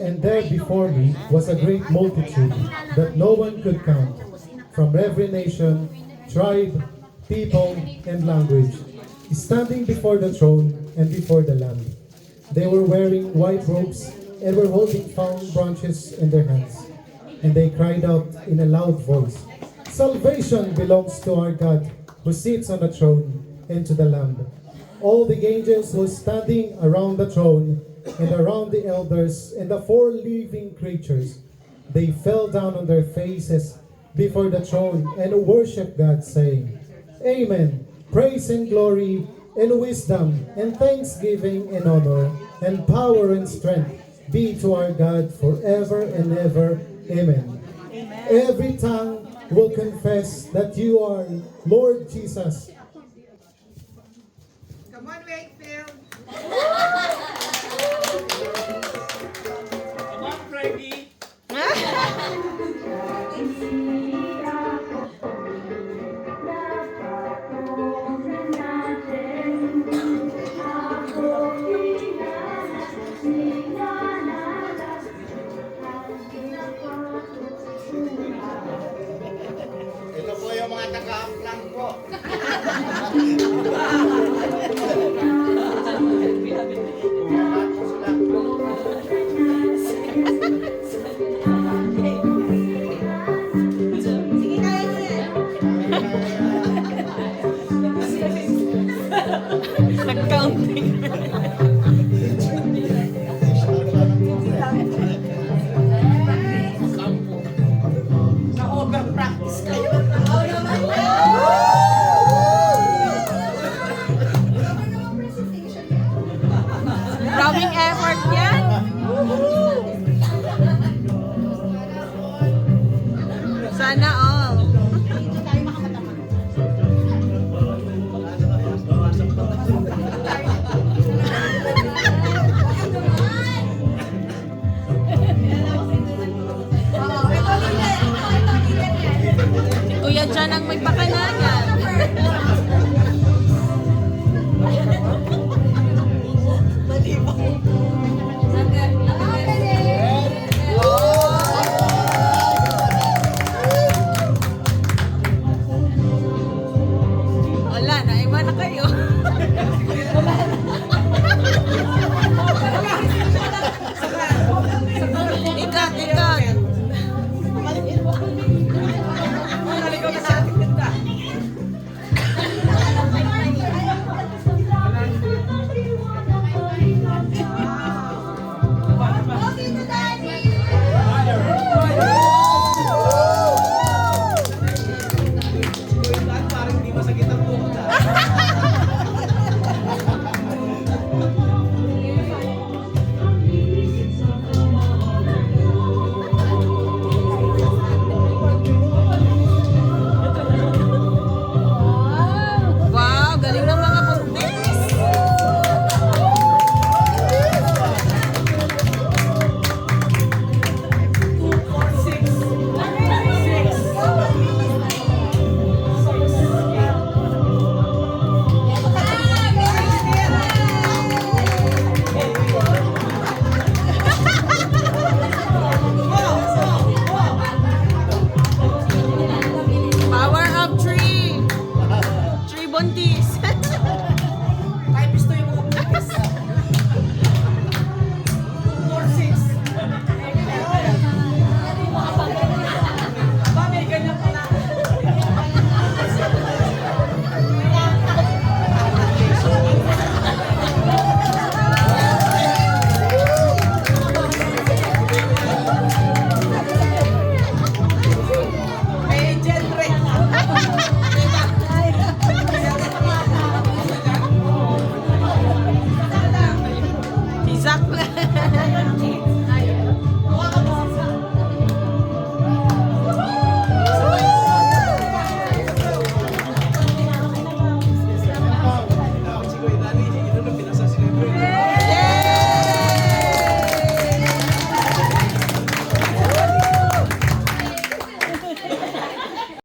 And there before me was a great multitude that no one could count, from every nation, tribe, people, and language, standing before the throne and before the Lamb. They were wearing white robes and were holding palm branches in their hands. And they cried out in a loud voice, "Salvation belongs to our God, who sits on the throne, and to the Lamb." All the angels were standing around the throne and around the elders and the four living creatures. They fell down on their faces before the throne and worshiped God, saying, "Amen. Praise and glory and wisdom and thanksgiving and honor and power and strength be to our God forever and ever. Amen." Every tongue will confess that you are Lord Jesus. Come on, Wakefield. Come on, Frankie. Ito po yung mga taga-amplang ko. Sige, kaya mo yan. Nag-counting. Na-over-practice kayo. Maraming effort yan. Sana all. Hindi tayo makamatama.